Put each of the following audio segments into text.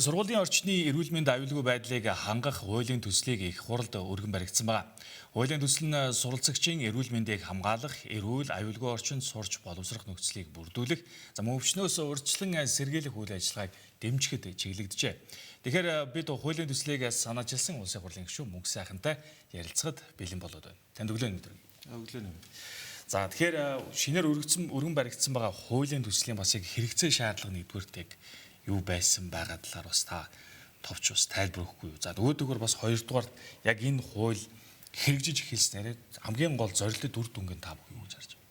сургуулийн орчны эрүүл мэнд аюулгүй байдлыг хангах хуулийн төслийг их хуралд өргөн баригдсан байна. Хуулийн төсөл нь суралцагчийн эрүүл мэндийг хамгаалах, эрүүл аюулгүй орчинд сурч боловсрох нөхцөлийг бүрдүүлэх, өвчнөөс урьдчилан сэргийлэх үйл ажиллагааг дэмжихэд чиглэгдэжээ. Тэгэхээр бид хуулийн төслийг санаачилсан улсын хурлын гишүүн Мөнх сайхантай ярилцахад бэлэн болоод байна. Танд өглөө өнөдөр. Өглөө. За тэгэхээр шинээр өргөн баригдсан байгаа хуулийн төслийн бас яг хэрэгцээ шаардлага нэгдүгээртийг юу байсан байгаа талаар бас та товч бас тайлбар өгөхгүй юу. За өөдөгөр бас хоёрдугаарт яг энэ хууль хэрэгжиж эхэлснээр хамгийн гол зорилттой дүр дүнгийн та бүхэн юу гэж харж байна.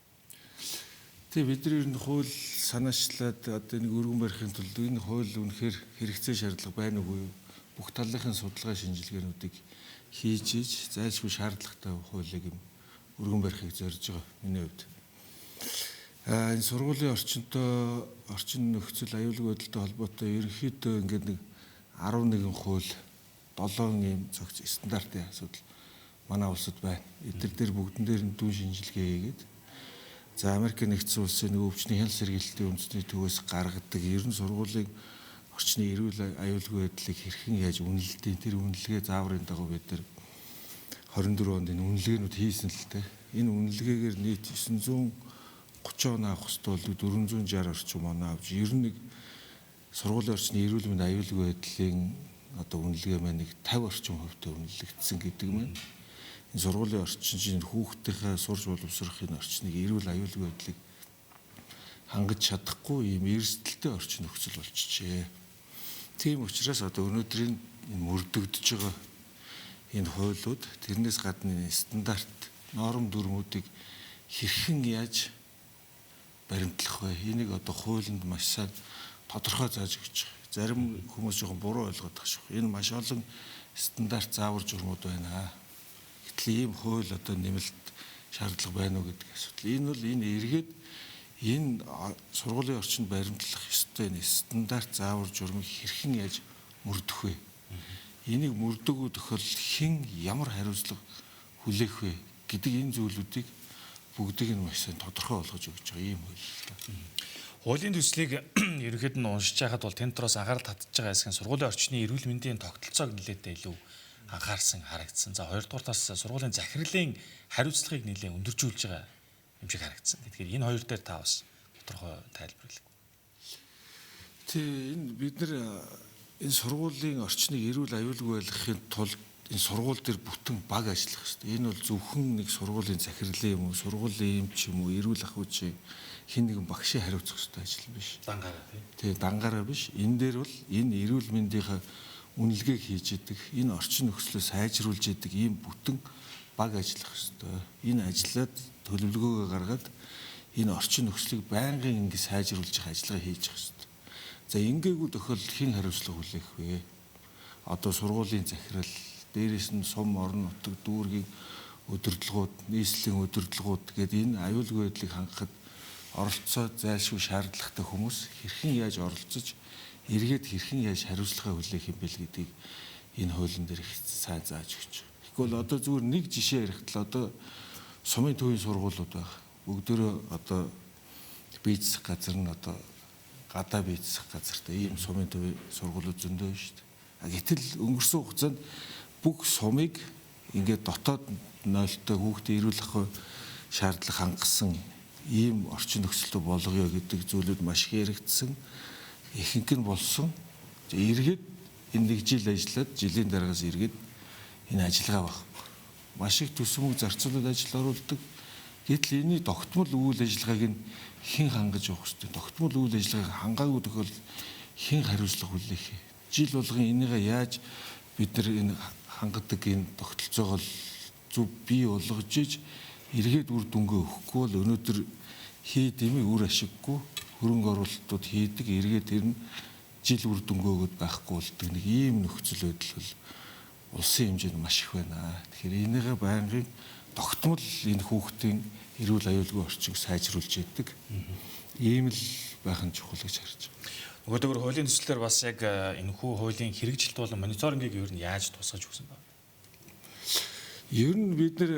Тэг бидний ер нь хууль санаачлаад одоо нэг өргөн барихын тулд энэ хууль үнэхээр хэрэгцээ шаардлага байна уу юу? Бүх талынхын судалгаа шинжилгээнүүдийг хийж зайлшгүй шаардлагатай хуулийг юм өргөн барихыг зорж байгаа миний хувьд. Энэ сургуулийн орчин нөхцөл аюулгүй байдалтай холбоотой ерөнхийдөө ингээд нэг 11 хууль 7 ийм цогц стандартын асуудал манай улсад байна. Эдгээр дээр бүгдэн дээр нь дүүн шинжилгээ хийгээд за Америк нэгдсэн улсын нэг өвчний хяналт сэргийлэлтийн үндэсний төвөөс гаргадаг ер нь сургуулийн орчны эрүүл аюулгүй байдлыг хэрхэн яаж үнэлдэг тэр үнэлгээ зааврын дагуу бид нар 24 онд энэ үнэлгээнүүд хийсэн л дээ. Энэ үнэлгээгээр нийт 930 оноо авах хэвээр бол 460 орчим оноо авч ер нь нэг сургуулийн орчны эрүүл мэнд аюулгүй байдлын одоо үнэлгээ маань нэг 50 орчим хувьтай үнэлэгдсэн гэдэг маань энэ сургуулийн орчин чинь хүүхдийнхээ сурж боловсрох энэ орчныг эрүүл аюулгүй байдлыг хангаж чадахгүй ийм эрсдэлтэй орчин нөхцөл болчихжээ. Тийм учраас одоо өнөөдрийн мөрдөгдөж байгаа энэ хуулиуд тэрнээс гадна стандарт норм дүрмүүдийг хэрхэн яаж баримтлах вэ? Энийг одоо хуулинд маш сайн тодорхой зааж өгч байгаа. Зарим хүмүүс жоохон буруу ойлгоод байгаа шүү. Энэ маш олон стандарт заавар журмууд байна. Гэтэл ийм хууль одоо нэмэлт шаардлага байна уу гэдэг асуудал. Энэ бол энэ эргээд энэ сургуулийн орчинд баримтлах ёстой энэ стандарт заавар журмыг хэрхэн яаж мөрдөх вэ? Энийг мөрдөггүй тохиолдолд хэн ямар хариуцлага хүлээх вэ гэдэг энэ зүйлүүдийг бүгдийг нь маш сайн тодорхой болгож өгч байгаа юм хууль. Хуулийн төслийг ерөнхийд нь уншиж байхад бол тэнд дороос анхаарал татж байгаа хэсэг нь сургуулийн орчны эрүүл мэндийн тогтолцоог нэлээдээ илүү анхаарсан харагдсан. За хоёрдугаартаас сургуулийн захирлын хариуцлагыг нэлээд өндөржүүлж байгаа юм шиг харагдсан. Тэгэхээр энэ хоёр дээр та бас тодорхой тайлбарлая. Энэ бид нар энэ сургуулийн орчныг эрүүл аюулгүй байлгахын тулд энэ сургууль дээр бүтэн баг ажиллах хэрэгтэй. Энэ бол зөвхөн нэг сургуулийн захирлын юм уу, сургуулийн эмч юм уу, эрүүл ахуйчийн хэн нэгэн багшийн хариуцах хэрэгтэй ажил биш. Дангаараа тий. Дангаараа биш. Энэ дээр бол энэ эрүүл мэндийнхаа үнэлгээг хийж идэг, энэ орчин нөхцлөө сайжруулж идэг ийм бүтэн баг ажиллах хэрэгтэй. Энэ ажиллаад төлөвлөгөөгөө гаргаад энэ орчин нөхцлийг байнгын ингэ сайжруулж явах ажиллагаа хийж явах хэрэгтэй. За ингээгүй тохиолдолд хэн хариуцлага хүлээх вэ? Одоо сургуулийн захирал, дээрээс нь сум орон нутаг дүүргийн удирдлагууд, нийслэлийн удирдлагууд гэдэг энэ аюулгүй байдлыг хангахад оролцоод зайлшгүй шаардлагатай хүмүүс хэрхэн яаж оролцож, эргээд хэрхэн яаж хариуцлага хүлээх юм бэ гэдгийг энэ хуулийн дээр их сайн зааж өгч байгаа. Тэгвэл одоо зүгээр нэг жишээ ярихтал одоо сумын төвийн сургуулиуд байна. Бүгдөө одоо бийцэх газар нь одоо гадаа бийцэх газартай ийм сумын төвийн сургуулиуд зөндөө шүү дээ. Гэтэл өнгөрсөн хугацаанд бүх сумыг ингээд дотоод нойлтой хүүхдээ эрүүл ахуй шаардлага хангасан ийм орчин нөхцөлтэй болгоё гэдэг зүйлүүд маш их яригдсан. Ихэнх нь болсон. Эргээд энэ нэг жил ажиллаад жилийн дараагаас эргээд энэ ажиллагаа багхгүй. Маш их төсвөг зарцуулаад ажил оруулдаг. Гэтэл энэ тогтмол үйл ажиллагааг нь хэн хангаж явах ёстой? Тогтмол үйл ажиллагааг хангаагүй тохиолдолд хэн хариуцлага хүлээх вэ? Жил болгон энийгээ яаж бид нар энэ хангадаг энэ тогтолцоогоо зөв бий болгож иж эргээд үр дүнгээ өгөхгүй бол өнөөдөр хий дэмий үр ашиггүй хөрөнгө оруулалтууд хийдэг эргээд тэр нь жил үр дүнгээ өгöd байхгүй болдог нэг ийм нөхцөл байдал бол улсын хэмжээнд маш их байна. Тэгэхээр энийгээ байнгын тогтмол энэ хүүхдийн эрүүл аюулгүй орчийг сайжруулж яадаг. Ийм л байх нь чухал гэж харж байна. Нөгөөдөөр хуулийн төслөөр бас яг энэхүү хуулийн хэрэгжилт болон мониторингийг ер нь яаж тусгаж өгсөн бэ? Ер нь бид нэр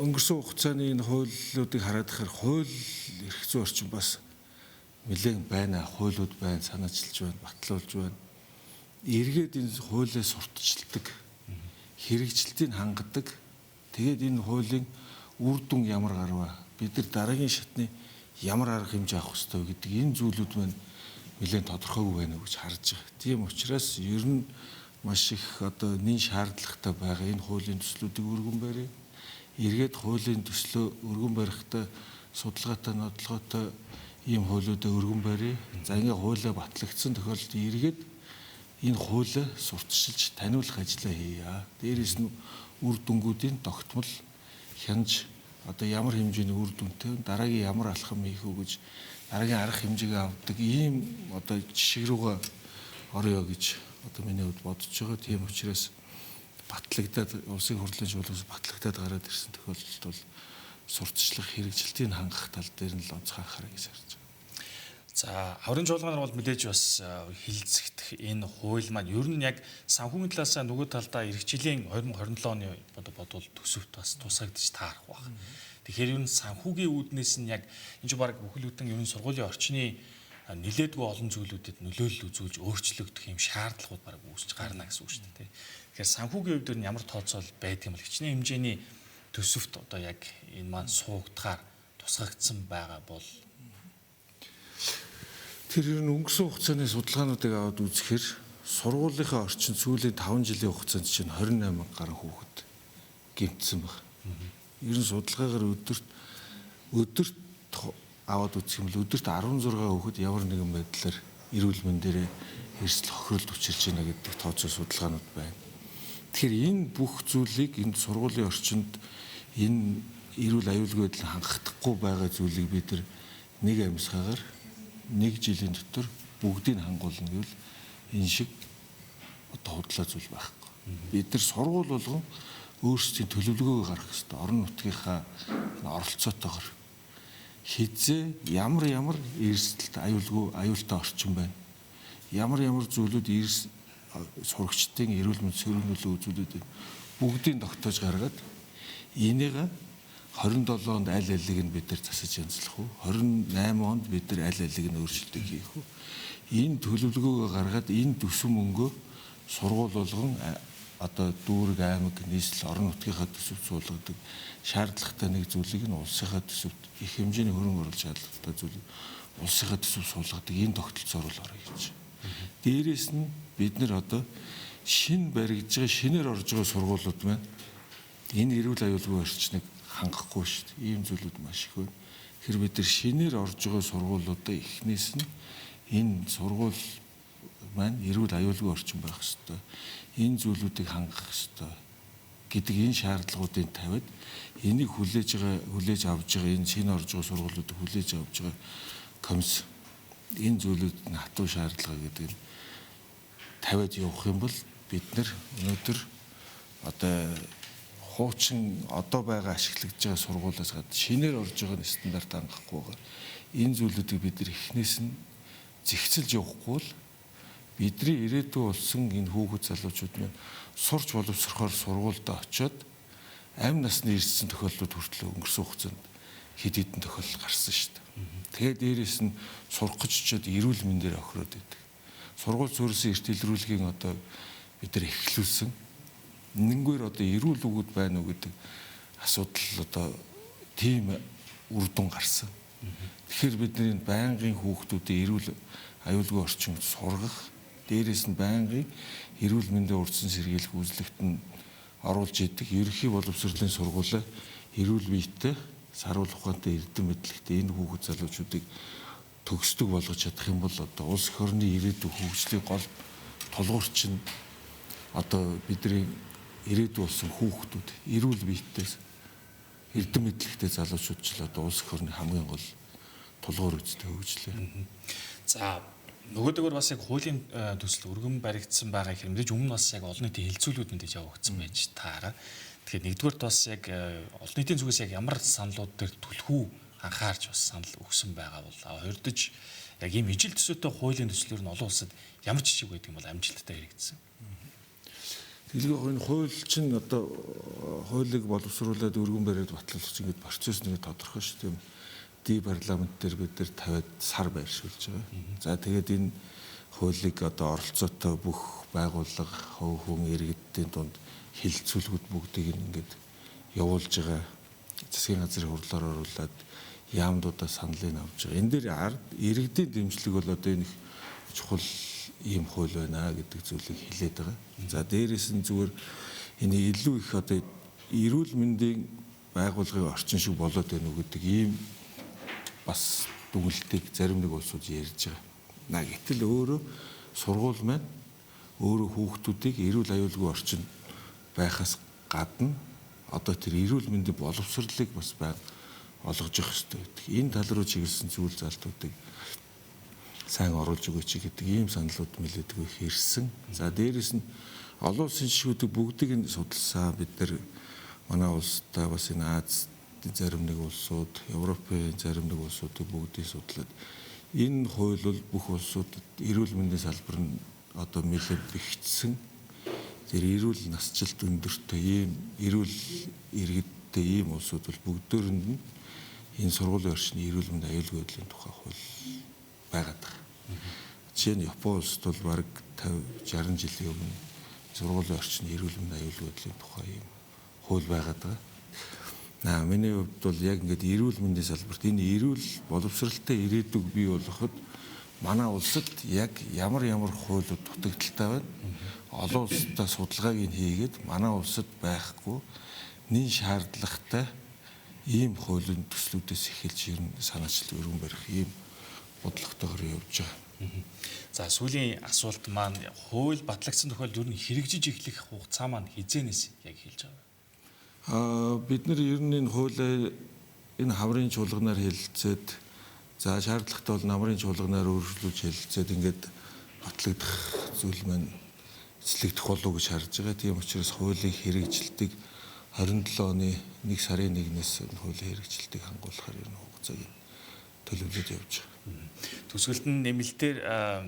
өнгөрсөн хугацааны энэ хуулиудыг хараад ихэр хууль эрх зүйн орчин бас нэлээд байна. Хуулиуд байна, санаачилж байна, батлуулж байна. эргээд энэ хуулийг сурталчилдаг, хэрэгжилтийг хангадаг. Тэгээд энэ хуулийн үр дүн ямар гарваа, бид нар дараагийн шатны ямар арга хэмжээ авах ёстой вэ гэдэг энэ зүйлүүд маань нэлээд тодорхойгүй байна гэж харж байгаа. Тийм учраас ер нь маш их одоо нэн шаардлагатай байгаа энэ хуулийн төслүүдийг өргөн барья. Эргээд хуулийн төслөө өргөн барихтай судалгаатай нотлоготой ийм хуулиудаа өргөн барья. За ингээ хуулиа батлагдсан тохиолдолд эргээд энэ хуулиа сурталчилж таниулах ажлаа хийя. Дээрээс нь үр дүнгуудын тогтмол хянаж одоо ямар хэмжээний үр дүнтэй дараагийн ямар алхам хийх үү гэж дараагийн арга хэмжээгээ авдаг ийм одоо жишг рүүгээ орё гэж одоо миний хувьд бодож байгаа. Тийм учраас батлагдаад улсын хурлын чуулгаас батлагдаад гараад ирсэн тохиолдолд бол сурталчлах хэрэгжилтийг хангах тал дээр нь л онцгой анхаарах гэж харж байгаа. За аврын чуулган бол мэдээж бас хилцэгдэх энэ хууль маань ер нь яг санхүүгийн талаас нөгөө талдаа иргэжлийн 2027 оны бодвол төсөвт бас тусгагдж таарах байна. Тэгэхээр ер нь санхүүгийн үүднээс нь яг энэ ч баг бүхэл бүтэн ер нь сургуулийн орчны нилээдгүй олон зүйлүүдэд нөлөөлөл үзүүлж өөрчлөгдөх юм шаардлагууд баг үүсэж гарна гэсэн үг шүү дээ. Тэгэхээр санхүүгийн хувьд нь ямар тооцоол байдаг юм бол хичнээн хэмжээний төсөвт одоо яг энэ маань суугдахаар тусгагдсан байгаа бол тэр ер нь өнгөрсөн хугацааны судалгаануудыг аваад үзэхээр сургуулийнхаа орчин сүүлийн 5 жилийн хугацаанд чинь 28 гаруй хүүхэд гэмтсэн байна. Ер нь судалгаагаар өдөрт аваад үзэх юм бол өдөрт 16 хүүхэд ямар нэгэн байдлаар эрүүл мэндээрээ эрсдэл хохиролд учирч байна гэдэг тооцоо судалгаанууд байна. Тэгэхээр энэ бүх зүйлийг энэ сургуулийн орчинд энэ эрүүл аюулгүй байдлыг хангахгүй байгаа зүйлийг бид нэг амьсгаагаар нэг жилийн дотор бүгдийг хангуулна гэвэл энэ шиг одоо худлаа зүйл байхгүй. Бид нар сургууль болгон өөрсдийн төлөвлөгөөгөө гаргах хэрэгтэй. Орон нутгийнхаа оролцоотойгоор хизээ ямар эрсдэлт аюултай орчин байна. Ямар зүйлүүд сурагчдын эрүүл мэнд сөрөглөлөө үзүүлээд бүгдийг тогтоож гаргаад энийг 27 онд аль алиг нь бид нар засаж янзлах уу? 28 онд бид нар аль алиг нь өөрчлөлтөө хийх үү? Энэ төлөвлөгөөгөө гаргаад энэ төсөв мөнгөө сургууль болгон одоо дүүрэг аймаг нийслэл орон нутгийнхаа төсөвт суулгадаг шаардлагатай нэг зүйлийг нь улсынхаа төсөвт их хэмжээний хөрөнгө оруулалт шаардлагатай зүйлийг улсынхаа төсөвт суулгадаг энэ тогтолцоор л орё гэж. Дээрээс нь бид нар одоо шинэ баригдж байгаа шинээр орж байгаа сургуулиуд маань энэ эрүүл аюулгүй орчныг хангахгүй шүү дээ. Ийм зүйлүүд маш их байна. Тэгэхээр бид нар шинээр орж байгаа сургуулиудаа эхнээс нь энэ сургууль маань эрүүл аюулгүй орчин байх ёстой. Энэ зүйлүүдийг хангах ёстой гэдэг энэ шаардлагуудыг тавиад энийг хүлээж авж байгаа энэ шинэ орж байгаа сургуулиудыг хүлээж авж байгаа комисс энэ зүйлүүд нь хатуу шаардлага гэдэг нь тавиад явах юм бол бид нар өнөөдөр одоо хуучин одоо байгаа ашиглагдж байгаа сургуулиас гадна шинээр орж байгаа стандарт хангахгүй байгаа. Энэ зүйлүүдийг бид нар эхнээс нь зэгцэлж явахгүй бол бидний ирээдүй болсон энэ хүүхэд залуучууд маань сурч боловсрохоор сургуульд очиод амь насны ирсэн тохиолдлууд хүртэл өнгөрсөн хугацаанд хэд хэдэн тохиолдол гарсан шүү дээ. Тэгээд дээрээс нь сурах гэж очиод эрүүл мэндээр охироод идэг. Сургууль суурьсан эрт илрүүлгийн одоо бид нар эхлүүлсэн. Нэггээр одоо эрүүл үгүүд байна уу гэдэг асуудал одоо тийм үр дүн гарсан. Тэгэхээр бидний байнгын хүүхдүүдийн эрүүл аюулгүй орчинд сургах, дээрээс нь байнгын эрүүл мэндийн урдсан сэргийлэх үзлэгт нь оруулж идэг ерөнхий боловсролын сургуулаа эрүүл биетэй, саруул ухаантай, эрдэм мэдлэгтэй энэ хүүхэд залуучуудыг төгсдөг болгож чадах юм бол одоо улс эх орны ирээдүйн хөгжлийн гол тулгуурч нь одоо бидний ирээдүйн болсон хүүхдүүд эрүүл биетэй, эрдэм мэдлэгтэй залуучууд ч л одоо улс эх орны хамгийн гол тулгуур үзтэй хөгжлөө. За нөгөөдөөр бас яг хуулийн төсөл өргөн баригдсан байгаа хэрэг мэдээж өмнө бас яг олон нийтийн хилцүүлүүд мэдээж явагдсан байж таараа. Тэгэхээр нэгдүгээрт бас яг олон нийтийн зүгээс яг ямар саналууд дээр түлхүү анхаарч бас санал өгсөн байгаа бол хоёрдож яг ийм ижил төсөөтэй хуулийн төслөөр нь олон улсад ямар жишээ байдаг юм бол амжилттай хэрэгжсэн. Дэлхийн хууль чинь одоо хуулийг боловсруулад өргөн бариад батлуулах чинь ингээд процесс нэг тодорхой шүү дээ. Ди парламент дээр бид нар 50 сар байршуулж байгаа. За тэгээд энэ хуулийг одоо оролцоотой бүх байгууллага, хувь хүн иргэдийн дунд хилцүүлгүүд бүгдийг ингээд явуулж байгаа засгийн газрын хурлаар оруулаад яамдуудаа саналыг авч байгаа. Энэ дээр иргэдийн дэмжлэг бол одоо энэ чухал ийм хууль байна гэдэг зүйлийг хэлээд байгаа. За дээрээс нь зүгээр энэ илүү их одоо эрүүл мэндийн байгууллагын орчин шиг болоод байна уу гэдэг ийм бас дүгнэлтийг зарим нэг улсууд ярьж байгаа. Гэтэл өөрөө сургууль маань өөрөө хүүхдүүдийг эрүүл аюулгүй орчин байхаас гадна одоо тэр эрүүл мэндийн боловсролыг бас олгож явах хэрэгтэй гэдэг. Энэ тал руу чиглэсэн зүйл залтуудыг сайн оруулж өгөөч гэдэг ийм саналууд нэлээдгүй хэрсэн. За дээрэс нь олон улсын жишгүүдийг бүгдийг нь судалсан. Бид нар манай улстай бас энэ Азийн зарим нэг улсууд, Европын зарим нэг улсуудыг бүгдийг судлаад энэ хууль бол бүх улсуудад эрүүл мэндийн салбар нь одоо нэлээд бэхжсэн. Тэр эрүүл насжилт өндөртэй ийм эрүүл иргэдтэй ийм улсууд бол бүгдөөрэнд нь энэ сургуулийн орчны эрүүл мэндийн аюулгүй байдлын тухай хууль байгаад байгаа. Жишээ нь Япон улсад бол бараг 50-60 жилийн өмнө сургуулийн орчны эрүүл мэндийн аюулгүй байдлын тухай ийм хууль байгаад байгаа. Миний хувьд бол яг ингээд эрүүл мэндийн салбарт энэ эрүүл боловсралтай ирээдүг бий болгоход манай улсад яг ямар хуулиуд дутагдaltaй байна. Олон улстай судалгааг нь хийгээд манай улсад байхгүй нэн шаардлагатай ийм хуулийн төслүүдээс эхэлж ер нь санаачлал өргөн барих ийм бодлоготойгоор явж байгаа. За сүүлийн асуулт маань хууль батлагдсан тохиолдолд ер нь хэрэгжиж эхлэх хугацаа маань хизээнээс яг хэлж байгаа. Бид нар ер нь энэ хуулиа энэ хамрын чуулганаар хэлэлцээд за шаардлагатай бол намрын чуулганаар өөрчлүүлж хэлэлцээд ингээд батлагдах зүйл маань эцлэгдэх болов уу гэж харж байгаа. Тийм учраас хуулийн хэрэгжилтийг 27 оны 1 сарын 1-ээс хуулийн хэрэгжилтийг хангуулахаар энэ хугацааг төлөвлөж явж байгаа. Төсвөлд нь нэмэлтээр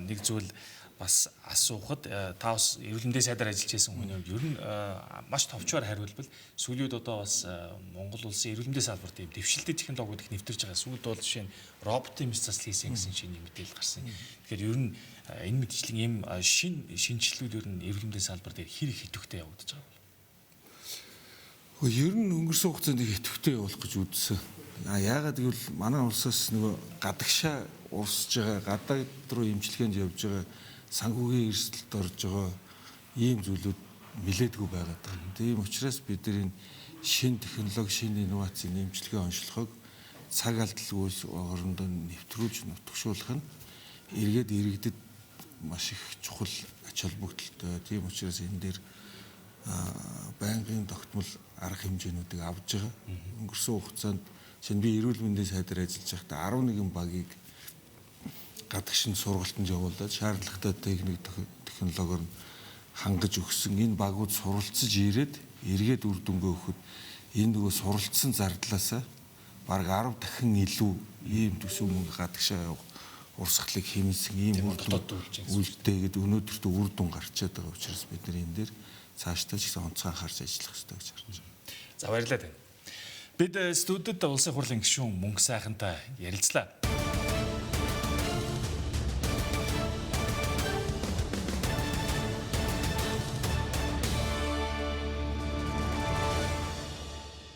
нэг зүйл бас асуухад та бас эрүүл мэндийн сайдаар ажиллаж байсан хүний хувьд ер нь маш товчоор хариулбал сүүлийн үед одоо бас Монгол улсын эрүүл мэндийн салбарт ийм дэвшилтэй технологиуд их нэвтэрж байгаа. Сүүлд бол жишээ нь роботын мэс засал хийсэн гэсэн шинэ мэдээлэл гарсан. Тэгэхээр ер нь энэ мэдчлэн ийм шинжилгүүд ер нь эрүүл мэндийн салбар дээр хэр их идэвхтэй явагдаж байгаа вэ? Ер нь өнгөрсөн хугацаанд идэвхтэй явуулах гэж үзсэн. Яагаад гэвэл манай улсаас нөгөө гадагшаа урсж байгаа, гадаад руу имчилгээнд явж байгаа санхүүгийн эрсдэлд орж байгаа ийм зүйлүүд нэлээдгүй байгаад байна. Тийм учраас бид нар энэ шинэ технологи, шинэ инновацийн нэмжлэгээ онцлохыг цаг алдалгүй орондоо нэвтрүүлж нутгшуулах нь эргээд иргэдэд маш их чухал ач холбогдолтой. Тийм учраас энэ дээр байнгын тогтмол арга хэмжээнүүдийг авж байгаа. Өнгөрсөн хугацаанд шинэ би эрүүл мэндийн сайдаар ажиллаж байхдаа 11 багийг гадагшин сургалтанд явуулаад шаардлагатай технологиор хангаж өгсөн энэ багууд суралцж ирээд эргээд үр дүнгээ өгөхөд энэ нөгөө суралцсан зардлаасаа бараг 10 дахин илүү ийм төсөв мөнгө гадагшаа явах урсгалыг хэмнэсэн ийм үр дүн үлдээгээд өнөөдөртөө үр дүн гарчаад байгаа учраас бид нар энэ дээр цаашдаа ч гэсэн онцгой анхаарч ажиллах хэрэгтэй гэж харж байна. За баярлалаа тань. Бид студид улсын хурлын гишүүн Мөнгө Сайхантай ярилцлаа.